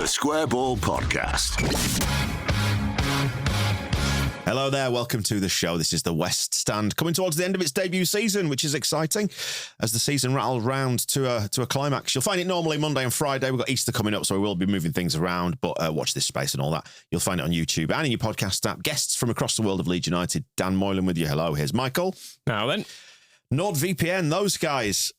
The Square Ball Podcast. Hello there, welcome to the show. This is the West Stand, coming towards the end of its debut season, which is exciting as the season rattles round to a climax. You'll find it normally Monday and Friday. We've got Easter coming up, so we will be moving things around, but watch this space and all that. You'll find it on YouTube and in your podcast app. Guests from across the world of Leeds United. Dan Moylan with you. Hello, here's Michael. Now then. NordVPN, those guys.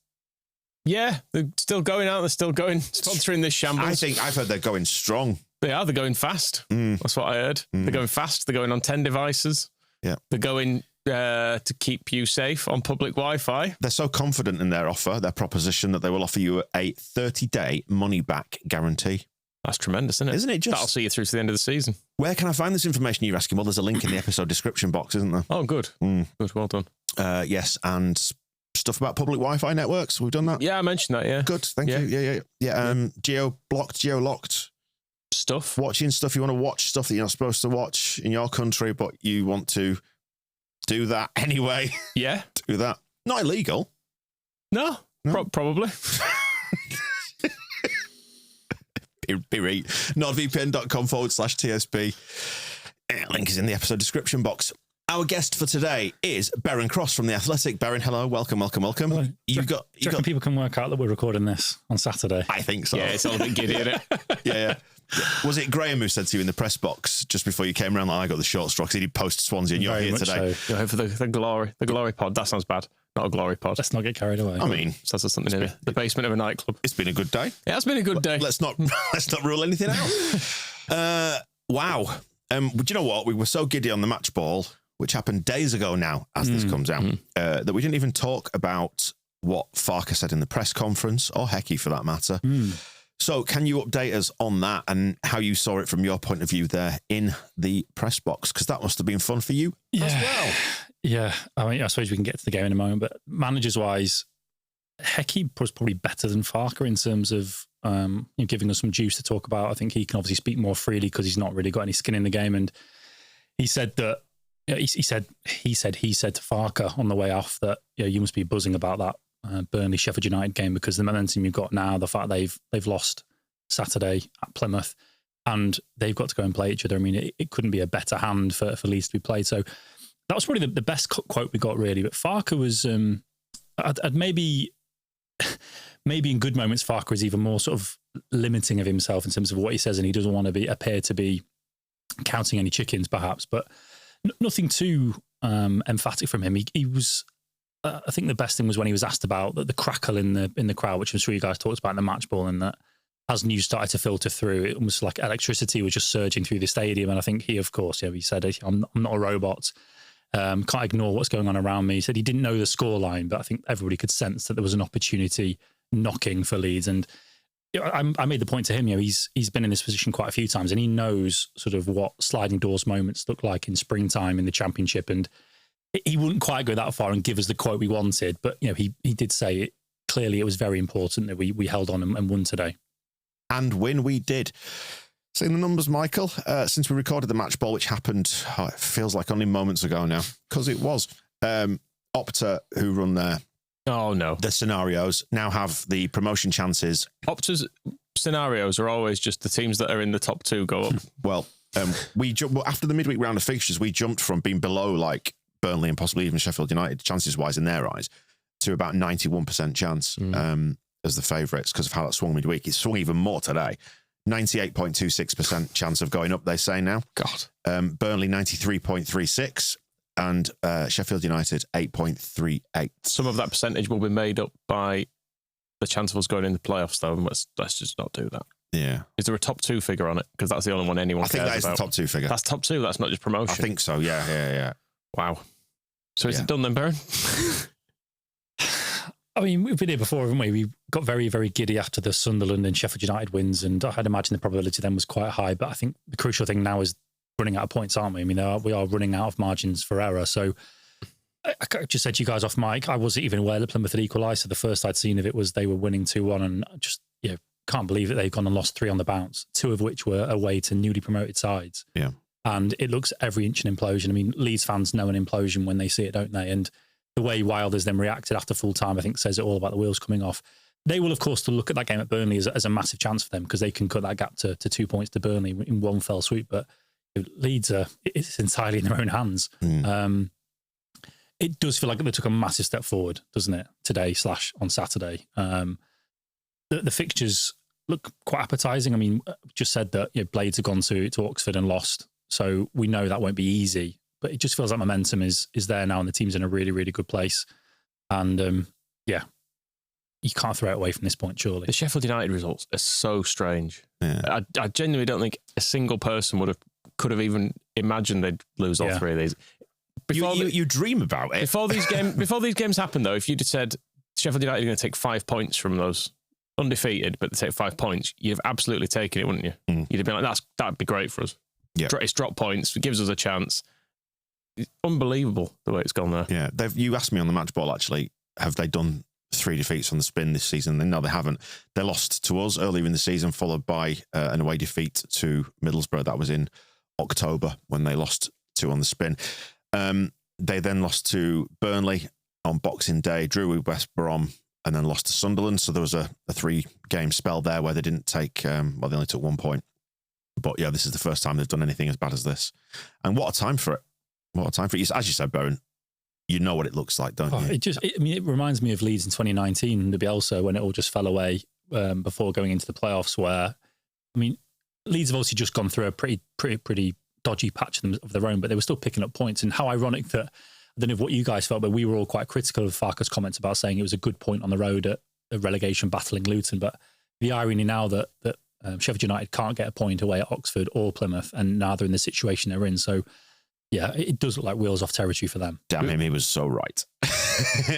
Yeah, they're still going out. They're still going, sponsoring this shambles. I've heard they're going strong. They're going fast. That's what I heard. They're going fast. They're going on 10 devices. Yeah. They're going to keep you safe on public Wi-Fi. They're so confident in their offer, their proposition, that they will offer you a 30-day money-back guarantee. That's tremendous, isn't it? Isn't it just? That'll see you through to the end of the season. Where can I find this information, you're asking? Well, there's a link in the episode description box, isn't there? Oh, good. Good, well done. Yes, and stuff about public Wi-Fi networks. We've done that. Yeah, I mentioned that, yeah. Good, thank you. Yeah. Geo-locked. Stuff. Watching stuff. You want to watch stuff that you're not supposed to watch in your country, but you want to do that anyway. Yeah. Do that. Not illegal. No. Probably. NordVPN.com/TSB. Link is in the episode description box. Our guest for today is Beren Cross from The Athletic. Beren, hello, welcome. Hello. Do you got people can work out that we're recording this on Saturday? I think so. Yeah, it's all a bit giddy, isn't it? Yeah. Was it Graham who said to you in the press box just before you came around that I got the short straw because he did post Swansea and you're Very here much today? so. You're here for the glory pod. That sounds bad. Not a glory pod. Let's not get carried away. I mean, So that's something in the basement of a nightclub. it's been a good day. It has been a good day. Let's not rule anything out. Wow. Do you know what? We were so giddy on the match ball, which happened days ago now, as this comes out, that we didn't even talk about what Farke said in the press conference, or Hecky for that matter. So can you update us on that and how you saw it from your point of view there in the press box? Because that must have been fun for you as well. Yeah. I mean, I suppose we can get to the game in a moment, but managers-wise, Hecky was probably better than Farke in terms of giving us some juice to talk about. I think he can obviously speak more freely because he's not really got any skin in the game. And he said that, he said to Farke on the way off that you must be buzzing about that Burnley Sheffield United game because the momentum you've got now, the fact they've lost Saturday at Plymouth and they've got to go and play each other. I mean, it couldn't be a better hand for Leeds to be played. So that was probably the best quote we got, really. But Farke was, I'd maybe in good moments, Farke is even more sort of limiting of himself in terms of what he says, and he doesn't want to appear to be counting any chickens, perhaps. But nothing too emphatic from him. He was. I think the best thing was when he was asked about the crackle in the crowd, which I'm sure you guys talked about in the match ball, and that as news started to filter through, it was like electricity was just surging through the stadium. And I think he, of course, he said, "I'm not a robot. Can't ignore what's going on around me." He said he didn't know the scoreline, but I think everybody could sense that there was an opportunity knocking for Leeds. And I made the point to him, he's been in this position quite a few times, and he knows sort of what sliding doors moments look like in springtime in the Championship. And he wouldn't quite go that far and give us the quote we wanted, but he did say it. Clearly, it was very important that we held on and won today. And win we did. Seeing the numbers, Michael, since we recorded the match ball, which happened, it feels like only moments ago now, because it was. Opta, who run the scenarios, now have the promotion chances. Opta's scenarios are always just the teams that are in the top two go up. Well, after the midweek round of fixtures, we jumped from being below like Burnley and possibly even Sheffield United, chances-wise in their eyes, to about 91% chance as the favourites because of how that swung midweek. It swung even more today. 98.26% chance of going up, they say now. God. Burnley 93.36 and Sheffield United 8.38. Some of that percentage will be made up by the chance of us going in the playoffs, though. Let's just not do that. Yeah. Is there a top two figure on it? Because that's the only one anyone cares about. I think that is the top two figure. That's top two. That's not just promotion. I think so. Yeah. Wow. So is it done then, Baron? I mean, we've been here before, haven't we? We got very, very giddy after the Sunderland and Sheffield United wins, and I'd imagine the probability then was quite high. But I think the crucial thing now is running out of points, aren't we? I mean, we are running out of margins for error. So I just said to you guys off mic, I wasn't even aware that Plymouth had equalised. So the first I'd seen of it was they were winning 2-1, and I just can't believe that they've gone and lost 3 on the bounce, 2 of which were away to newly promoted sides. Yeah. And it looks every inch an implosion. I mean, Leeds fans know an implosion when they see it, don't they? And the way Wilders then reacted after full time, I think, says it all about the wheels coming off. They will, of course, to look at that game at Burnley as a massive chance for them because they can cut that gap to 2 points to Burnley in one fell swoop. But Leeds it's entirely in their own hands. It does feel like they took a massive step forward, doesn't it? Today / on Saturday. The fixtures look quite appetising. I mean, just said that Blades have gone to Oxford and lost, so we know that won't be easy. But it just feels like momentum is there now, and the team's in a really, really good place. And you can't throw it away from this point, surely. The Sheffield United results are so strange. Yeah. I genuinely don't think a single person could have even imagined they'd lose all three of these. You dream about it. Before these games happened, though, if you'd have said Sheffield United are going to take 5 points from those undefeated, but they take 5 points, you'd have absolutely taken it, wouldn't you? You'd have been like, that'd be great for us. Yeah. It's drop points. It gives us a chance. It's unbelievable the way it's gone there. Yeah. You asked me on the match ball, actually, have they done 3 defeats on the spin this season? No, they haven't. They lost to us earlier in the season, followed by an away defeat to Middlesbrough. That was in October when they lost 2 on the spin. They then lost to Burnley on Boxing Day, drew with West Brom, and then lost to Sunderland. So there was a 3-game spell there where they didn't take, they only took 1 point. But yeah, this is the first time they've done anything as bad as this. And what a time for it. What a time for it. As you said, Bowen, you know what it looks like, don't you? It reminds me of Leeds in 2019, the Bielsa, when it all just fell away before going into the playoffs, where, I mean, Leeds have obviously just gone through a pretty dodgy patch of their own, but they were still picking up points. And how ironic that, I don't know what you guys felt, but we were all quite critical of Farke's comments about saying it was a good point on the road at a relegation battling Luton. But the irony now that Sheffield United can't get a point away at Oxford or Plymouth, and now they're in the situation they're in. So, yeah, it does look like wheels off territory for them. Damn him, he was so right.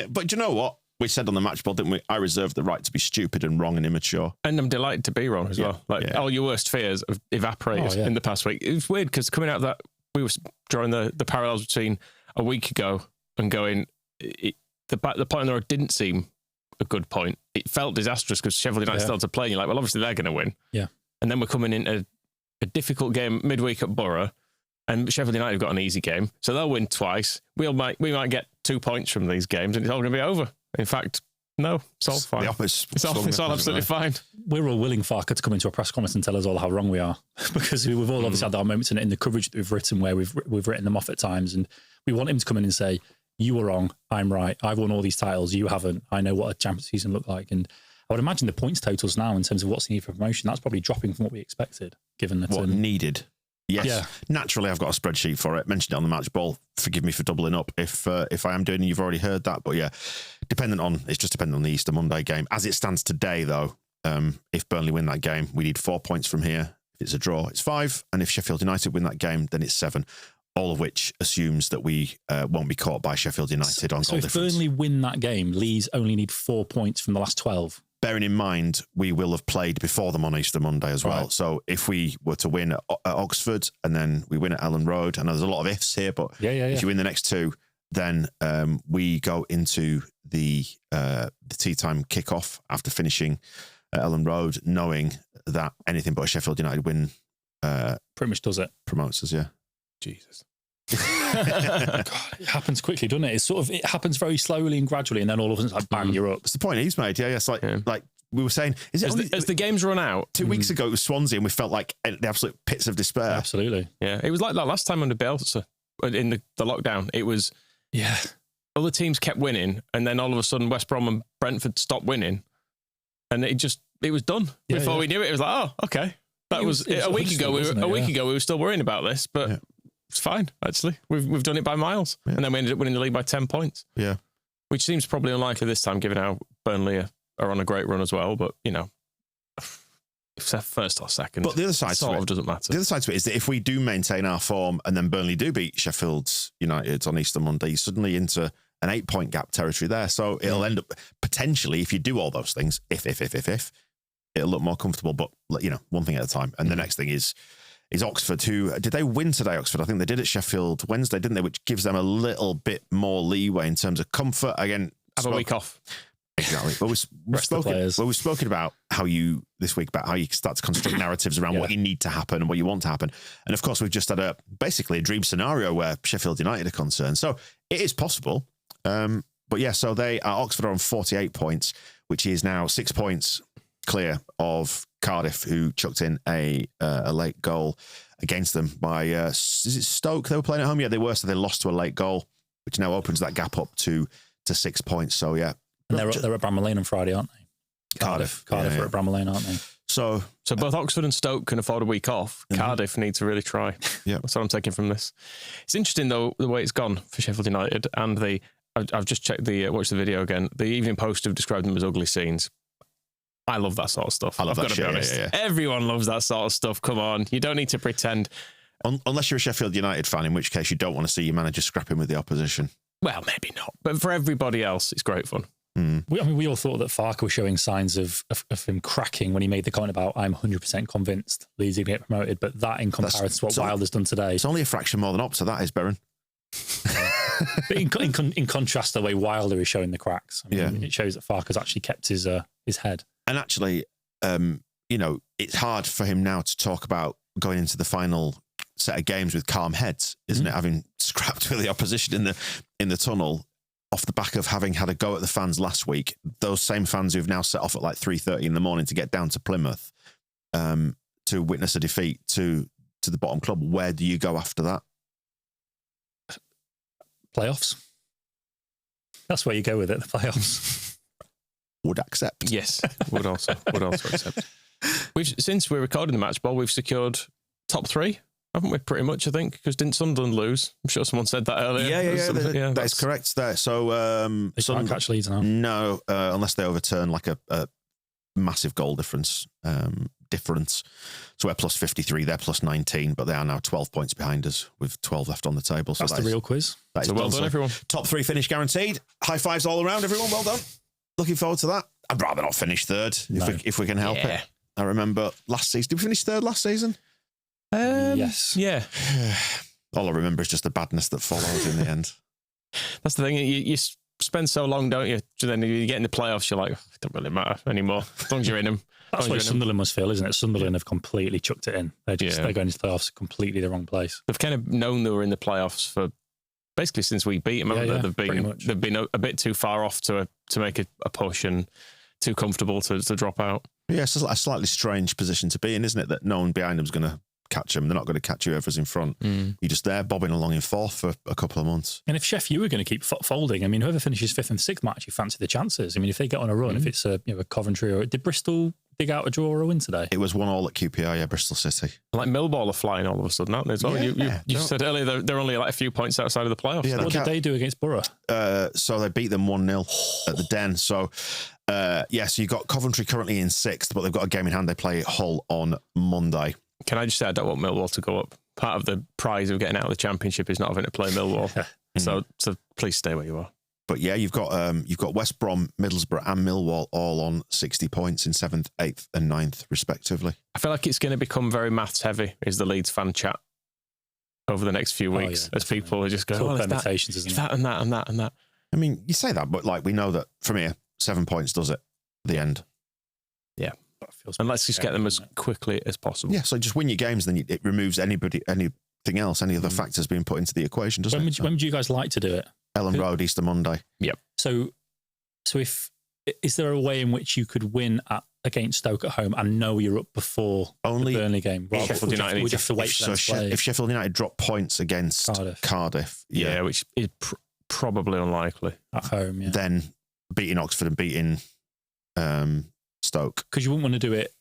But you know what? We said on the match ball, didn't we? I reserve the right to be stupid and wrong and immature. And I'm delighted to be wrong as well. All your worst fears have evaporated in the past week. It was weird because coming out of that, we were drawing the parallels between a week ago and going, the point on the road didn't seem a good point. It felt disastrous because Sheffield United started to play and you're like, well, obviously they're going to win. Yeah. And then we're coming into a difficult game midweek at Borough, and Sheffield United have got an easy game, so they'll win twice. We might get 2 points from these games, and it's all going to be over. In fact, no, it's all fine. It's all absolutely fine. We're all willing Farke to come into a press conference and tell us all how wrong we are, because we've all obviously had our moments in the coverage that we've written where we've written them off at times, and we want him to come in and say, you were wrong, I'm right, I've won all these titles, you haven't, I know what a Champions season looked like. And I would imagine the points totals now in terms of what's needed for promotion, that's probably dropping from what we expected, given that... What needed? Yes. Yeah. Naturally, I've got a spreadsheet for it. Mentioned it on the match ball. Forgive me for doubling up if I am doing it. You've already heard that. But yeah, it's just dependent on the Easter Monday game. As it stands today, though, if Burnley win that game, we need 4 points from here. If it's a draw, it's 5. And if Sheffield United win that game, then it's 7. All of which assumes that we won't be caught by Sheffield United on goal difference. So if Burnley win that game, Leeds only need 4 points from the last 12. Bearing in mind, we will have played before them on Easter Monday as well. Right. So if we were to win at Oxford and then we win at Ellen Road, I know there's a lot of ifs here, but if you win the next 2, then we go into the tea time kickoff after finishing at Ellen Road, knowing that anything but a Sheffield United win pretty much does it. Promotes us, yeah. Jesus. God, it happens quickly, doesn't it? It happens very slowly and gradually, and then all of a sudden it's like bang, you're up. It's the point he's made. Yeah, it's like we were saying. Is it as the games run out? 2 weeks ago it was Swansea, and we felt like the absolute pits of despair. Absolutely. Yeah, it was like that last time under Bielsa in the lockdown. It was other teams kept winning, and then all of a sudden West Brom and Brentford stopped winning, and it was done before we knew it. It was like, oh, okay, that was a week ago. We were still worrying about this, but. Yeah. It's fine, actually. We've done it by miles. Yeah. And then we ended up winning the league by 10 points. Yeah. Which seems probably unlikely this time, given how Burnley are on a great run as well. But, if it's first or second, but the other side sort of doesn't matter. The other side to it is that if we do maintain our form and then Burnley do beat Sheffield United on Easter Monday, you're suddenly into an 8-point gap territory there. So it'll end up, potentially, if you do all those things, if, it'll look more comfortable. But, one thing at a time. And the next thing is Oxford, who, did they win today, Oxford? I think they did at Sheffield Wednesday, didn't they? Which gives them a little bit more leeway in terms of comfort. Again, have a week off. Exactly. But we've spoken about how you start to construct narratives around what you need to happen and what you want to happen. And of course, we've just had basically a dream scenario where Sheffield United are concerned. So it is possible. But yeah, so Oxford are on 48 points. which is now 6 points clear of Cardiff, who chucked in a late goal against them by, is it Stoke they were playing at home? Yeah, they were, so they lost to a late goal, which now opens that gap up to 6 points. So, yeah. And they're at Bramall Lane on Friday, aren't they? Cardiff are at Bramall Lane, aren't they? So both Oxford and Stoke can afford a week off. Cardiff need to really try. Yeah, that's what I'm taking from this. It's interesting though the way it's gone for Sheffield United, and I've just checked watched the video again. The Evening Post have described them as ugly scenes. I love that sort of stuff. I've got to be honest. Yeah. Everyone loves that sort of stuff. Come on, you don't need to pretend. Unless you're a Sheffield United fan, in which case you don't want to see your manager scrapping with the opposition. Well, maybe not, but for everybody else, it's great fun. We all thought that Farke was showing signs of him cracking when he made the comment about "I'm 100% convinced Leeds are going to get promoted," but that in comparison to what Wilder's done today, it's only a fraction more than Opta. That is, Baron. But in contrast to the way Wilder is showing the cracks, it shows that Farke has actually kept his head. And actually, it's hard for him now to talk about going into the final set of games with calm heads, isn't it? Having scrapped with the opposition in the tunnel, off the back of having had a go at the fans last week, those same fans who've now set off at like 3:30 in the morning to get down to Plymouth to witness a defeat to the bottom club. Where do you go after that? Playoffs. That's where you go with it. The playoffs. Would accept. Yes, would also accept. Since we're recording the match ball, we've secured top 3. Haven't we, pretty much, I think? Because didn't Sunderland lose? I'm sure someone said that earlier. Yeah, that's correct there. So, they can't catch Leeds now. No, unless they overturn like a massive goal difference. So we're plus 53, they're plus 19, but they are now 12 points behind us with 12 left on the table. So that's the real quiz. So well done, everyone. Top 3 finish guaranteed. High fives all around, everyone. Well done. Looking forward to that. I'd rather not finish third if we can help it. I remember last season. Did we finish third last season? Yes. Yeah. All I remember is just the badness that followed in the end. That's the thing. You spend so long, don't you? Then you get in the playoffs, you're like, it don't really matter anymore. As long as you're in them. That's what Sunderland must feel, isn't it? Sunderland have completely chucked it in. They're going into the playoffs completely the wrong place. They've kind of known they were in the playoffs for basically since we beat them. They've been a bit too far off to make a push and too comfortable to drop out. Yeah, it's a slightly strange position to be in, isn't it? That no one behind them is going to catch them. They're not going to catch whoever's in front. You're just there bobbing along in fourth for a couple of months. And if Sheffield were going to keep folding, I mean, whoever finishes 5th and 6th might actually fancy the chances. I mean, if they get on a run, if it's a Coventry or did Bristol dig out a draw or a win today? It was 1-1 at QPR, Bristol City. Like Millwall are flying all of a sudden, aren't they? As well? You said earlier they're only like a few points outside of the playoffs. Yeah, what did they do against Borough? So they beat them 1-0 at the Den. So, so you've got Coventry currently in 6th, but they've got a game in hand. They play Hull on Monday. Can I just say I don't want Millwall to go up? Part of the prize of getting out of the Championship is not having to play Millwall. So please stay where you are. But yeah, you've got West Brom, Middlesbrough and Millwall all on 60 points in 7th, 8th and 9th respectively. I feel like it's going to become very maths heavy is the Leeds fan chat over the next few weeks as people are just going, permutations, isn't it? That and that and that and that. I mean, you say that, but like we know that from here, 7 points does it at the end. Yeah. And let's just get them as quickly as possible. Yeah, so just win your games, then it removes anything else, any other factors being put into the equation, doesn't it? When would you guys like to do it? Ellen Road, Easter Monday. Yep. So is there a way in which you could win against Stoke at home and know you're up before the Burnley game? Well, Sheffield United. Would you have to wait for them to play? If Sheffield United drop points against Cardiff, which is probably unlikely at home, then beating Oxford and beating Stoke, because you wouldn't want to do it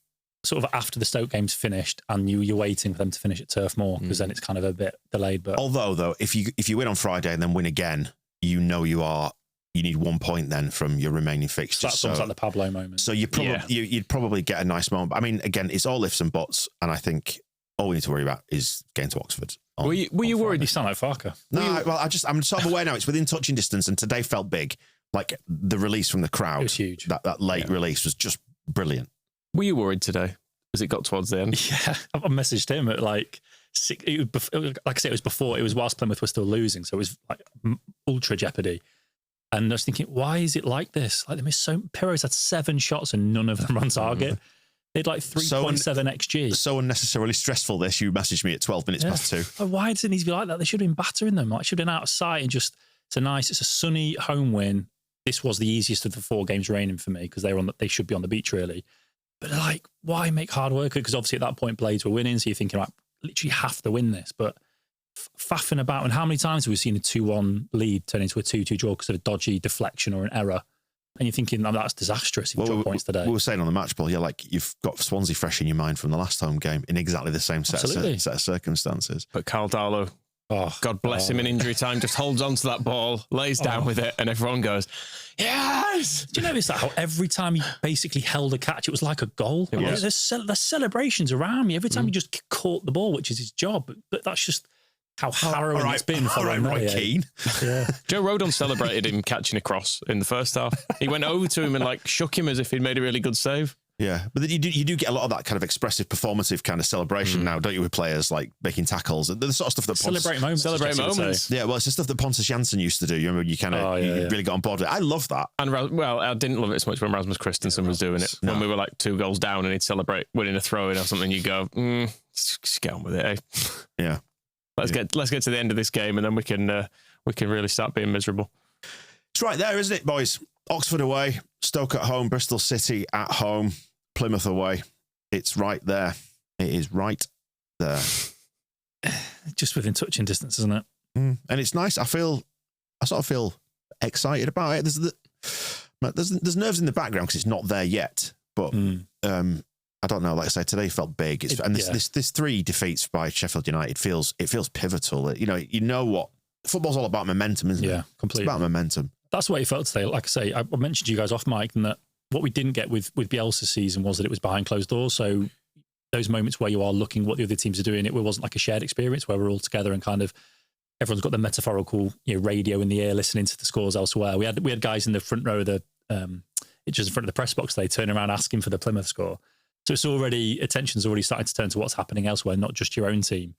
sort of after the Stoke game's finished and you're waiting for them to finish at Turf Moor, because then it's kind of a bit delayed. But although though, if you win on Friday and then win again, you need 1 point then from your remaining fixtures. So that's almost like the Pablo moment. So you'd probably get a nice moment. I mean, again, it's all ifs and buts, and I think all we need to worry about is getting to Oxford. Were you worried? You sound like Farke. No, I'm sort of aware now. It's within touching distance, and today felt big. Like the release from the crowd, it was huge. That late release was just brilliant. Were you worried today as it got towards the end? Yeah, I messaged him at like 6. Like I said, it was whilst Plymouth were still losing, so it was like ultra jeopardy. And I was thinking, why is it like this? Like they missed Pirro's had 7 shots and none of them on target. They had like 3.7 XG. So unnecessarily stressful. This you messaged me at 12 minutes past 2. Why does it need to be like that? They should have been battering them. Like should have been out of sight and just it's a sunny home win. this was the easiest of the 4 games remaining for me because they should be on the beach really. But like, why make hard work? Because obviously at that point Blades were winning, so you're thinking like, literally have to win this. But faffing about, and how many times have we seen a 2-1 lead turn into a 2-2 draw because of a dodgy deflection or an error? And you're thinking, oh, that's disastrous if you drop points today. We were saying on the match ball, like you've got Swansea fresh in your mind from the last home game in exactly the same set of circumstances. But Carl Darlow, God bless him in injury time, just holds on to that ball, lays down with it, and everyone goes, yes! Do you notice that? How every time he basically held a catch, it was like a goal? There's celebrations around me every time he just caught the ball, which is his job. But that's just how harrowing it's been for Roy Keane. Yeah. Joe Rodon celebrated him catching a cross in the first half. He went over to him and like shook him as if he'd made a really good save. Yeah, but you do get a lot of that kind of expressive, performative kind of celebration now, don't you, with players like making tackles? The sort of stuff that celebrate moments. Yeah, well, it's the stuff that Pontus Janssen used to do. You remember, you kind of really got on board with it. I love that. And I didn't love it as much when Rasmus Christensen was doing it. No. When we were like 2 goals down and he'd celebrate winning a throw-in or something, you go, just get on with it. Eh? Yeah, let's get to the end of this game and then we can really start being miserable. It's right there, isn't it, boys? Oxford away, Stoke at home, Bristol City at home, Plymouth away. It's right there. It is right there. Just within touching distance, isn't it? And it's nice. I sort of feel excited about it. There's nerves in the background because it's not there yet. But I don't know. Like I say, today felt big. This 3 defeats by Sheffield United feels pivotal. You know what football's all about, momentum, isn't it? Yeah, completely. It's about momentum. That's the way it felt today. Like I say, I mentioned to you guys off mic, and that what we didn't get with Bielsa's season was that it was behind closed doors. So those moments where you are looking what the other teams are doing, it wasn't like a shared experience where we're all together and kind of everyone's got the metaphorical radio in the ear, listening to the scores elsewhere. We had guys in the front row of the just in front of the press box. They turn around asking for the Plymouth score. So it's already, attention's already starting to turn to what's happening elsewhere, not just your own team.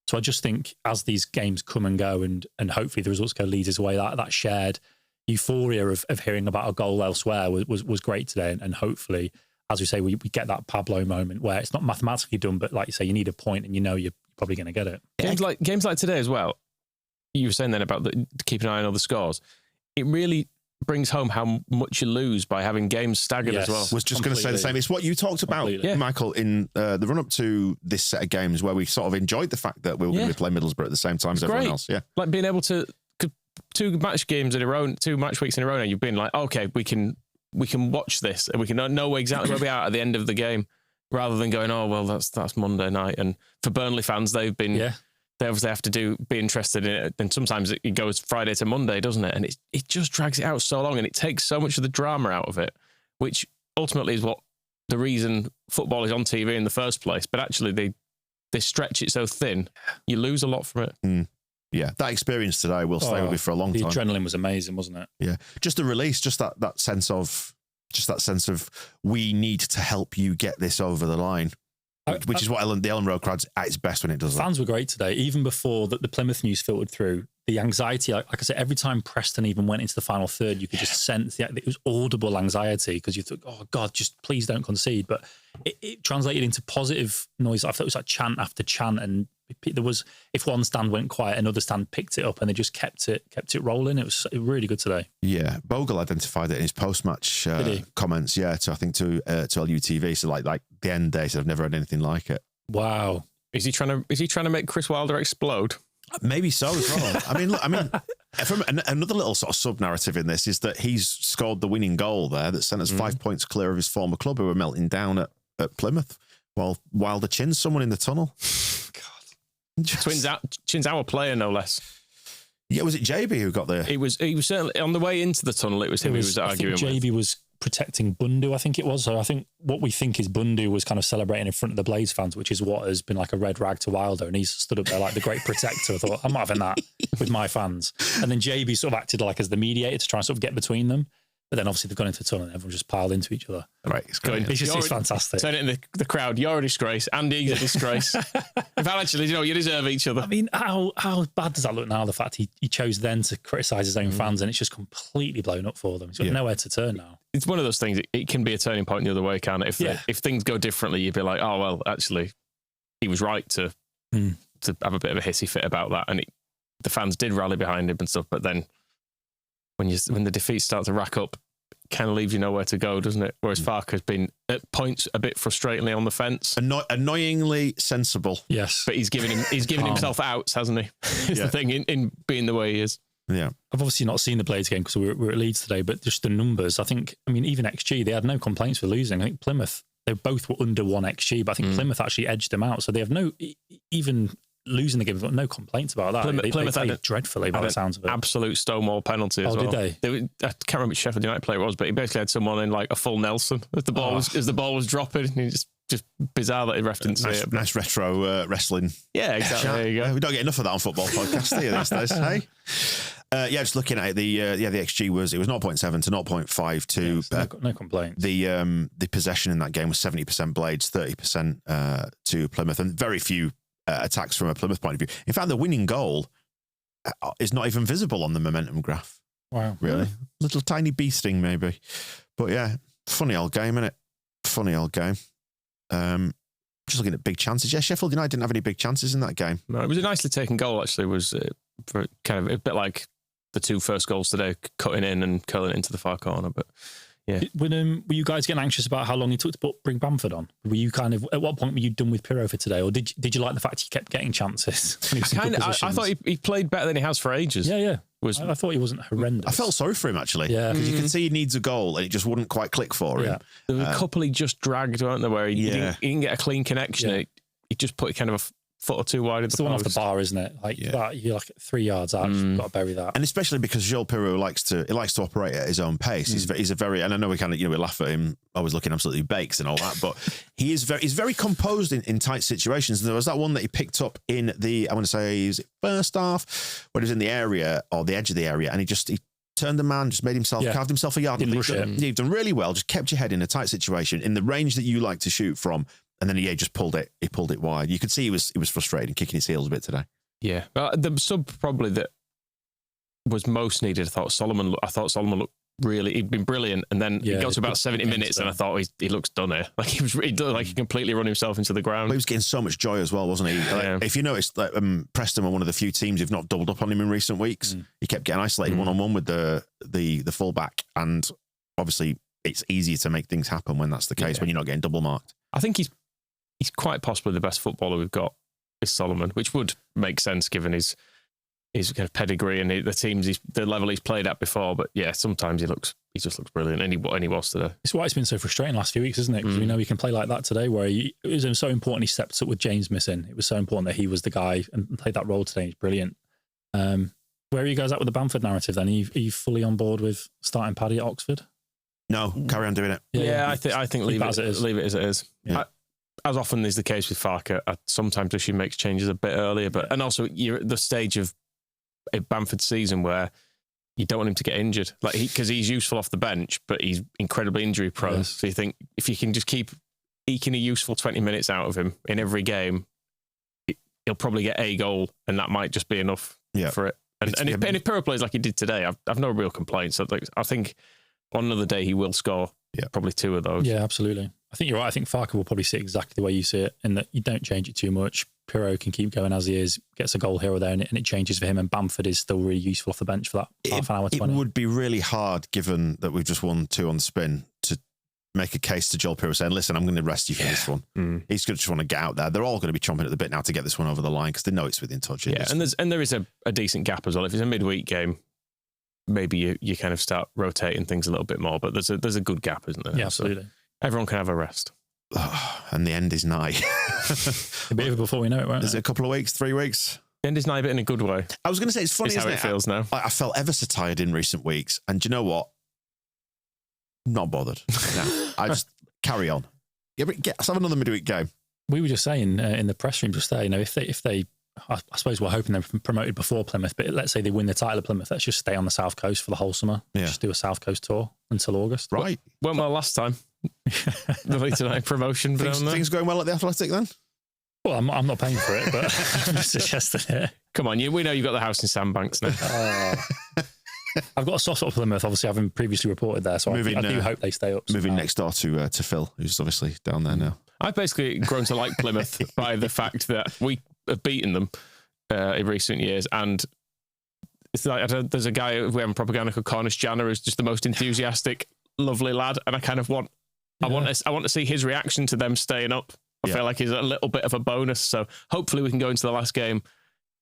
So I just think as these games come and go, and hopefully the results go Leeds' way, that shared euphoria of hearing about a goal elsewhere was great today. And hopefully, as we say, we get that Pablo moment where it's not mathematically done, but like you say, you need a point and you're probably going to get it. Games like today as well, you were saying then about keeping an eye on all the scores. It really brings home how much you lose by having games staggered as well. Was just going to say the same. It's what you talked about, Michael, in the run-up to this set of games where we sort of enjoyed the fact that we were going to play Middlesbrough at the same time as everyone else. Yeah, like being able to 2 match weeks in a row now, you've been like, okay, we can watch this and we can know exactly where we are at the end of the game, rather than going, oh well, that's Monday night. And for Burnley fans, they've been they obviously have to be interested in it, and sometimes it goes Friday to Monday, doesn't it? And it just drags it out so long, and it takes so much of the drama out of it, which ultimately is what the reason football is on TV in the first place. But actually, they stretch it so thin, you lose a lot from it. Yeah, that experience today will stay with me for a long time. The adrenaline was amazing, wasn't it? Yeah, just the release, just that sense of we need to help you get this over the line. Which is what the Ellen Road crowd's at its best when it does that. Fans were great today. Even before the Plymouth news filtered through, the anxiety, like I said, every time Preston even went into the final third, you could just sense it was audible anxiety because you thought, oh God, just please don't concede. But it translated into positive noise. I thought it was like chant after chant, and there was, if one stand went quiet, another stand picked it up, and they just kept it rolling. It was really good today. Yeah, Bogle identified it in his post-match comments. Yeah, to LUTV. So like the end day, said I've never heard anything like it. Wow. Is he trying to make Chris Wilder explode? Maybe so as well. I mean, from another little sort of sub-narrative in this is that he's scored the winning goal there that sent us 5 points clear of his former club, who were melting down at Plymouth, while Wilder chins someone in the tunnel. Chins our player, no less. Yeah, was it JB who got there? He was certainly on the way into the tunnel. It was him who was arguing. I think JB was protecting Bundu, I think it was. So I think what we think is Bundu was kind of celebrating in front of the Blades fans, which is what has been like a red rag to Wilder, and he's stood up there like the great protector. I thought, I'm not having that with my fans. And then JB sort of acted like as the mediator to try and sort of get between them. But then obviously they've gone into the tunnel and everyone just piled into each other. Right, it's fantastic. Turn it in the crowd. You're a disgrace. Andy's a disgrace. In fact, actually, you deserve each other. I mean, how bad does that look now? The fact he chose then to criticise his own fans, and it's just completely blown up for them. He's got nowhere to turn now. It's one of those things. It can be a turning point the other way, can't it? If things go differently, you'd be like, oh well, actually, he was right to have a bit of a hissy fit about that, and the fans did rally behind him and stuff. But then when the defeats start to rack up, kind of leaves you nowhere to go, doesn't it? Whereas Farke's been at points a bit frustratingly on the fence, annoyingly sensible. Yes, but he's given himself outs, hasn't he? It's the thing in being the way he is. Yeah, I've obviously not seen the Blades game because we're at Leeds today, but just the numbers. I mean, even XG, they had no complaints for losing. I think Plymouth, they both were under 1 XG, but I think Plymouth actually edged them out. So they have even losing the game, they've got no complaints about that. Plymouth they played dreadfully by the sounds of it. Absolute Stonewall penalty as well. Did they? I can't remember which Sheffield United player it was, but he basically had someone in like a full Nelson as the ball was dropping. And he just bizarre that he ref didn't see it. Nice retro wrestling. Yeah, exactly. There you go. We don't get enough of that on football podcasts, do you, these days? Hey? Just looking at it, the XG was 0.7 to 0.52. Yes, no complaints. The possession in that game was 70% Blades, 30% to Plymouth, and very few attacks from a Plymouth point of view. In fact, the winning goal is not even visible on the momentum graph. Wow, really, little tiny bee sting maybe, but yeah, funny old game, innit? Funny old game. Just looking at big chances. Yeah, Sheffield United didn't have any big chances in that game. No, it was a nicely taken goal. Actually, it was for kind of a bit like the 2 first goals today, cutting in and curling it into the far corner. But yeah, were you guys getting anxious about how long it took to bring Bamford on? Were you kind of at what point were you done with Pirro for today, or did you like the fact he kept getting chances? I thought he played better than he has for ages. Yeah. I thought he wasn't horrendous. I felt sorry for him actually. Yeah, because you can see he needs a goal and it just wouldn't quite click for him. Yeah. There were a couple he just dragged, weren't there, where he didn't get a clean connection. Yeah. He just put it kind of a foot or two wide. It's the one off the bar, isn't it? That you're like 3 yards out. You've got to bury that. And especially because Gilles Pirou likes to operate at his own pace. He's a very, and I know we kind of we laugh at him always looking absolutely baked and all that, but he's very composed in tight situations. And there was that one that he picked up in the, I want to say, is it first half, when he was in the area or the edge of the area, and he turned the man, just made himself, carved himself a yard. He'd done really well, just kept your head in a tight situation in the range that you like to shoot from. And then he just pulled it. He pulled it wide. You could see he was frustrated and kicking his heels a bit today. Yeah, the sub probably that was most needed. I thought Solomon looked really. He'd been brilliant, and then he got to about 70 minutes, and I thought he looks done here. Like he looked like he completely run himself into the ground. But he was getting so much joy as well, wasn't he? If you noticed, Preston were one of the few teams who've not doubled up on him in recent weeks. He kept getting isolated one-on-one with the fullback, and obviously it's easier to make things happen when that's the case when you're not getting double marked. I think he's quite possibly the best footballer we've got is Solomon, which would make sense given his kind of pedigree and the level he's played at before. But yeah, sometimes he just looks brilliant, and he was today. It's why it's been so frustrating the last few weeks, isn't it? Because we know he can play like that today, where it was so important he stepped up with James missing. It was so important that he was the guy and played that role today. He's brilliant. Where are you guys at with the Bamford narrative then? Are you fully on board with starting Paddy at Oxford? No, carry on doing it. Yeah, I think leave it as it is. Yeah. As often is the case with Farke, sometimes she makes changes a bit earlier, and also you're at the stage of a Bamford season where you don't want him to get injured, because he's useful off the bench, but he's incredibly injury prone. Yes. So you think if you can just keep eking a useful 20 minutes out of him in every game, he'll probably get a goal, and that might just be enough for it. And if Pirro plays like he did today, I've no real complaints. I think on another day he will score probably 2 of those. Yeah, absolutely. I think you're right. I think Farke will probably see it exactly the way you see it, in that you don't change it too much. Pirro can keep going as he is, gets a goal here or there, and it changes for him. And Bamford is still really useful off the bench for that half an hour, 20. It would be really hard, given that we've just won 2 on the spin, to make a case to Joel Pirro saying, listen, I'm going to rest you for this one. He's going to just want to get out there. They're all going to be chomping at the bit now to get this one over the line because they know it's within touch. Yeah, and there is a decent gap as well. If it's a midweek game, maybe you kind of start rotating things a little bit more, but there's a good gap, isn't there? Yeah, absolutely. So everyone can have a rest. And the end is nigh. A bit before we know it, won't Is it a couple of weeks, 3 weeks? The end is nigh, but in a good way. I was going to say, it's funny, how it feels now. I felt ever so tired in recent weeks, and do you know what? Not bothered. No, I just carry on. Let's have another midweek game. We were just saying in the press room just there, if they, I suppose we're hoping they're promoted before Plymouth, but let's say they win the title of Plymouth, let's just stay on the South Coast for the whole summer. Yeah. Just do a South Coast tour until August. Right. Went well last time. The Leeds United promotion. Things going well at the Athletic then? Well, I'm not paying for it, but I'm just suggesting it. Come on, we know you've got the house in Sandbanks now. I've got a soft spot for Plymouth, obviously, having previously reported there, so I do hope they stay up. Moving next door to Phil, who's obviously down there now. I've basically grown to like Plymouth by the fact that we have beaten them in recent years, and It's like there's a guy we have in propaganda called Cornish Janner who's just the most enthusiastic, lovely lad, and I kind of want I want to see his reaction to them staying up. I feel like he's a little bit of a bonus. So hopefully we can go into the last game.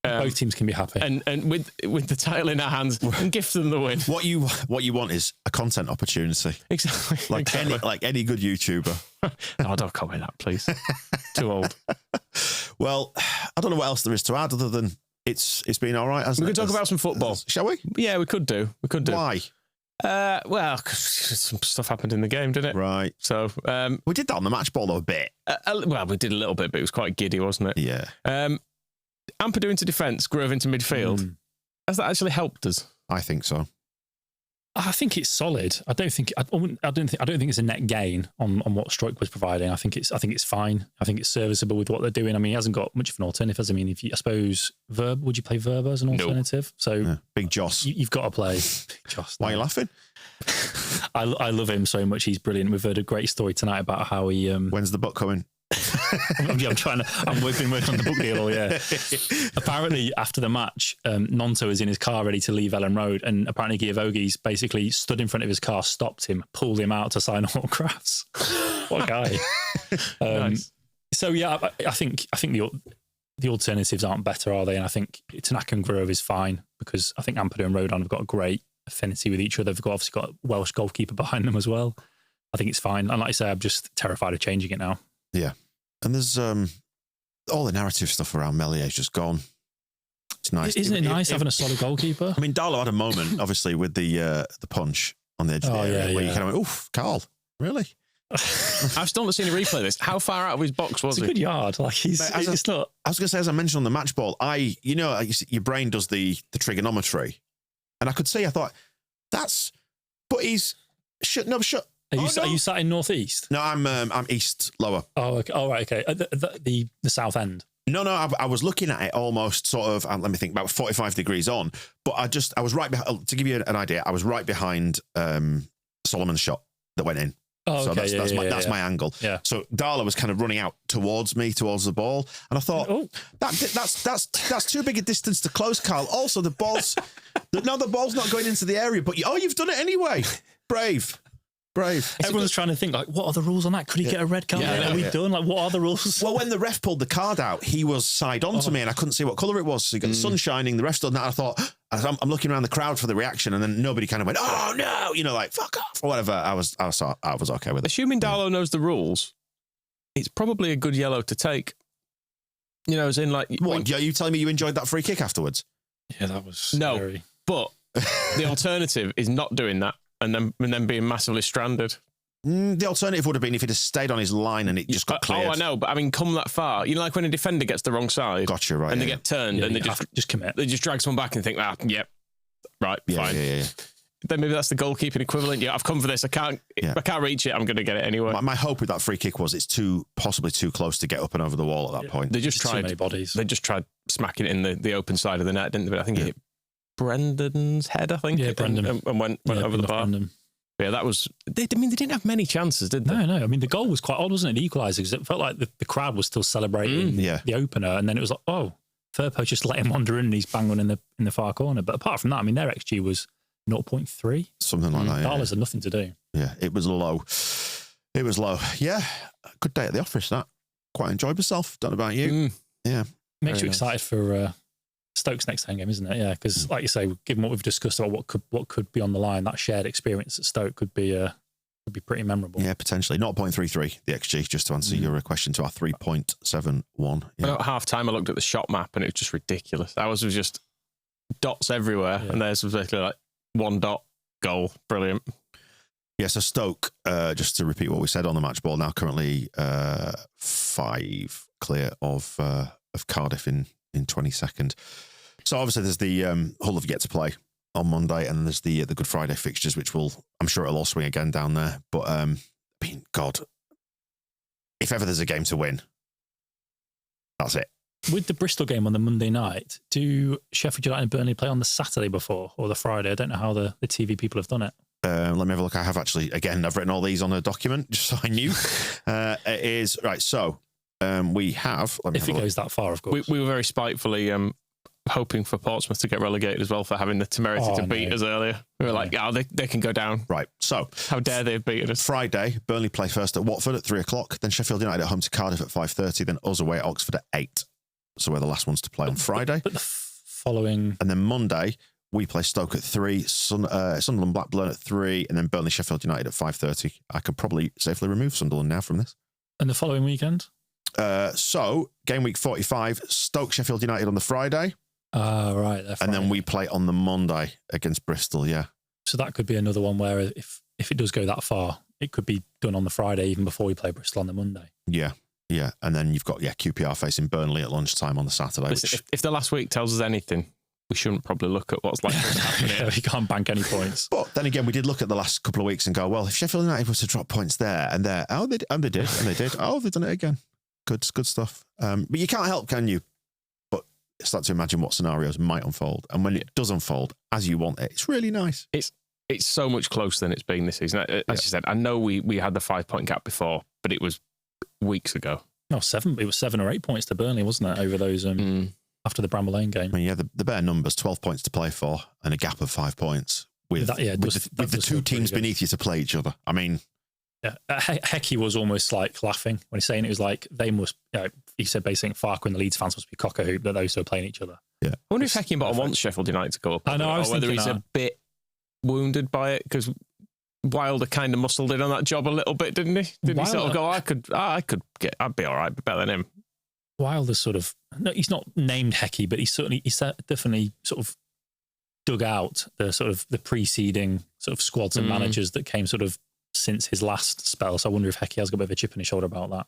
Both teams can be happy, and with the title in our hands and gift them the win. What you want is a content opportunity, exactly. Like any good YouTuber. Oh, don't call me that, please. Too old. Well, I don't know what else there is to add other than it's been all right. We could talk about some football, shall we? Yeah, we could do. Why? Well, 'cause some stuff happened in the game, didn't it? Right. So we did that on the match ball though a bit. Well, we did a little bit, but it was quite giddy, wasn't it? Yeah. Ampadu into defence, Grove into midfield. Has that actually helped us? I think so. I think it's solid. I don't think it's a net gain on what Stroke was providing. I think it's fine. I think it's serviceable with what they're doing. I mean, he hasn't got much of an alternative, has he? I mean, I suppose would you play Verba as an alternative? No. So Big Joss. You've got to play Big Joss. Why are you laughing? I love him so much. He's brilliant. We've heard a great story tonight about how he. When's the book coming? I've been working on the book deal all year. Apparently, after the match, Nonto was in his car ready to leave Ellen Road, and apparently Giavogi's basically stood in front of his car, stopped him, pulled him out to sign autographs. What a guy! Nice. So yeah, I think the alternatives aren't better, are they? And I think Tanaka and Grove is fine because I think Ampadu and Rodon have got a great affinity with each other. They've obviously got a Welsh goalkeeper behind them as well. I think it's fine. And like I say, I'm just terrified of changing it now. Yeah. And there's all the narrative stuff around Mellier's just gone. It's nice. Isn't it nice having a solid goalkeeper? I mean, Darlow had a moment, obviously, with the punch on the edge of the area where you kind of went, oof, Carl, really? I've still not seen a replay of this. How far out of his box was it's he? A good yard. Like it's not. I was going to say, as I mentioned on the match ball, your brain does the trigonometry, and I could see. I thought but he's shut. Are you sat in northeast? No, I'm east lower. Oh, okay. Oh, right, okay. The south end. No, I was looking at it almost sort of. Let me think. About 45 degrees on, but I was right behind. To give you an idea, I was right behind Solomon's shot that went in. Oh, so okay. That's my angle. Yeah. So Darlow was kind of running out towards the ball, and I thought, that's too big a distance to close, Carl. Also, the ball's not going into the area, but you've done it anyway. Brave. Everyone's trying to think, like, what are the rules on that? Could he get a red card? Are we done? Like, what are the rules? Well, when the ref pulled the card out, he was side on to me, and I couldn't see what colour it was. So you got the sun shining, the ref stood, and I thought, I'm looking around the crowd for the reaction, and then nobody kind of went, oh no, like fuck off or whatever. I was okay with it. Assuming Darlow knows the rules, it's probably a good yellow to take. You know, as in like, what? Are you telling me you enjoyed that free kick afterwards? Yeah, that was scary. But the alternative is not doing that. And then being massively stranded. The alternative would have been if he'd have stayed on his line and it just got cleared. Oh, I know, but I mean, come that far. You know, like when a defender gets the wrong side. Gotcha, right. And they get turned and they just commit. They just drag someone back and think, yep, right, fine. Yeah. Then maybe that's the goalkeeping equivalent. Yeah, I've come for this. I can't reach it. I'm going to get it anyway. My hope with that free kick was it's possibly too close to get up and over the wall at that point. They just tried. Too many bodies. They just tried smacking it in the open side of the net, didn't they? But I think it hit Brendan's head, I think. Yeah, Brendan. And went over the bar. Brendan. Yeah, that was. They didn't have many chances, did they? No. I mean, the goal was quite odd, wasn't it? The equaliser, because it felt like the crowd was still celebrating the opener, and then it was like, oh, Firpo just let him wander in, and he's bang on in the far corner. But apart from that, I mean, their XG was 0.3, something like that. Darlow's had nothing to do. Yeah, it was low. Yeah, good day at the office. That quite enjoyed myself. Don't know about you. Yeah, makes you excited for Stoke's next home game, isn't it? Yeah, because like you say, given what we've discussed about what could be on the line, that shared experience at Stoke could be pretty memorable. Yeah, potentially. 0.33 the XG, just to answer your question, to our 3.71. Yeah. At half time, I looked at the shot map and it was just ridiculous. Ours was just dots everywhere, and theirs was basically like one dot goal. Brilliant. Yeah, so Stoke, just to repeat what we said on the match ball, now currently 5 clear of Cardiff in 22nd. So obviously there's the Hull have yet to play on Monday, and there's the Good Friday fixtures, which I'm sure it'll all swing again down there. But I mean, God, if ever there's a game to win, that's it. With the Bristol game on the Monday night, do Sheffield United and Burnley play on the Saturday before or the Friday? I don't know how the TV people have done it. Let me have a look. I have actually, again, I've written all these on a document just so I knew. It is right. So we have. If it goes that far, of course. We were very spitefully hoping for Portsmouth to get relegated as well for having the temerity to beat us earlier. We were like, they can go down. Right. So how dare they have beaten us? Friday, Burnley play first at Watford at 3:00, then Sheffield United at home to Cardiff at 5:30, then us away at Oxford at 8. So we're the last ones to play on Friday. But the following... And then Monday, we play Stoke at 3, Sunderland Blackburn at 3, and then Burnley Sheffield United at 5:30. I could probably safely remove Sunderland now from this. And the following weekend? So, game week 45, Stoke Sheffield United on the Friday. Right. And then we play on the Monday against Bristol, yeah. So that could be another one where if it does go that far, it could be done on the Friday even before we play Bristol on the Monday. Yeah. And then you've got, QPR facing Burnley at lunchtime on the Saturday. Listen, if the last week tells us anything, we shouldn't probably look at what's likely to happen here. We can't bank any points. But then again, we did look at the last couple of weeks and go, well, if Sheffield United was to drop points there and there, they did. Oh, they've done it again. Good stuff. But you can't help, can you? But start to imagine what scenarios might unfold. And when it does unfold as you want it, it's really nice. It's so much closer than it's been this season. As you said, I know we had the 5-point gap before, but it was weeks ago. No, 7. It was 7 or 8 points to Burnley, wasn't it, over those after the Bramall Lane game? I mean, the bare numbers, 12 points to play for and a gap of 5 points with the two teams beneath you to play each other. I mean... Yeah, Hecky was almost like laughing when he's saying it was like they must. He said basically Farquhar and the Leeds fans must be cock a hoop that those two are playing each other. Yeah, I wonder if Heckingbottom wants Sheffield United to go up. I know, I was or whether thinking he's a bit wounded by it because Wilder kind of muscled in on that job a little bit, didn't he? Didn't he sort of go, I'd be all right, but better than him. Wilder's sort of he's not named Hecky, but he's definitely sort of dug out the preceding sort of squads and managers that came sort of since his last spell. So I wonder if Hecky has got a bit of a chip in his shoulder about that.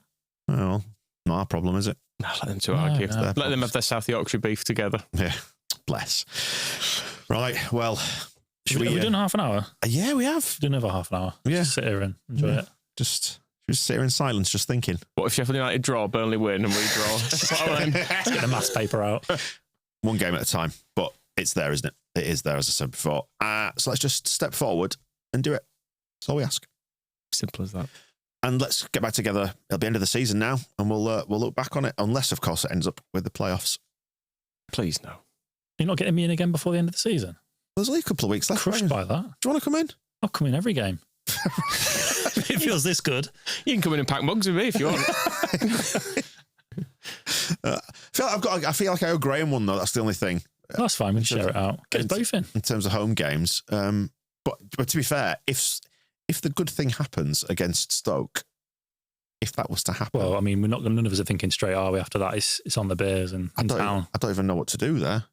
Well, not our problem, is it? Let them two argue. Let them have their South Yorkshire beef together. Yeah, bless. Right, well, have we done half an hour? Yeah, we have. Done another half an hour. Yeah. Just sit here and enjoy it. Just sit here in silence, just thinking. What if Sheffield United draw, Burnley win, and we draw? Let's get the maths paper out. One game at a time, but it's there, isn't it? It is there, as I said before. So let's just step forward and do it. That's all we ask. Simple as that. And let's get back together at the end of the season now, and we'll look back on it, unless, of course, it ends up with the playoffs. Please, no. You're not getting me in again before the end of the season? There's only a couple of weeks left. Crushed by that. Do you want to come in? I'll come in every game. It feels this good. You can come in and pack mugs with me if you want. I feel like I owe Graham one, though. That's the only thing. That's fine. We can share it out. Get us both in terms of home games. But to be fair, if the good thing happens against Stoke, if that was to happen, well, I mean, none of us are thinking straight, are we? After that, it's on the Bears and in town. I don't even know what to do there.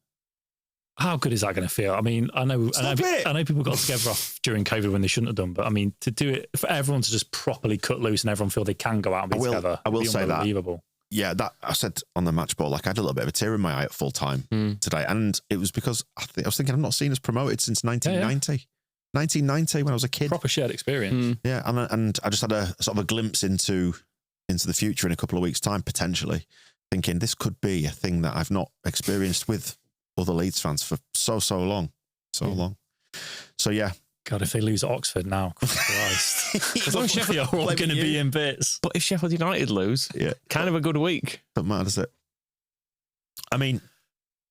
How good is that going to feel? I mean, I know people got together off during COVID when they shouldn't have done, but I mean, to do it for everyone to just properly cut loose and everyone feel they can go out and be together. I will say unbelievable. That. Yeah, that I said on the match ball, like I had a little bit of a tear in my eye at full time today, and it was because I was thinking I've not seen us promoted since 1990. Yeah. 1990 when I was a kid. Proper shared experience. Yeah, and I just had a sort of a glimpse into the future in a couple of weeks' time, potentially, thinking this could be a thing that I've not experienced with other Leeds fans for so long. So yeah. God, if they lose at Oxford now, Christ. As long as Sheffield are all going to be in bits. But if Sheffield United lose, kind of a good week. Doesn't matter, does it? I mean,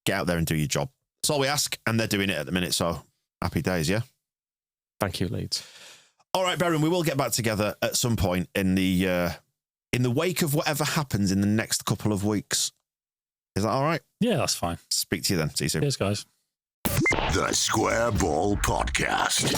get out there and do your job. That's all we ask, and they're doing it at the minute, so happy days, yeah? Thank you, Leeds. All right, Berwyn, we will get back together at some point in the wake of whatever happens in the next couple of weeks. Is that all right? Yeah, that's fine. Speak to you then. See you soon. Cheers, guys. The Square Ball Podcast.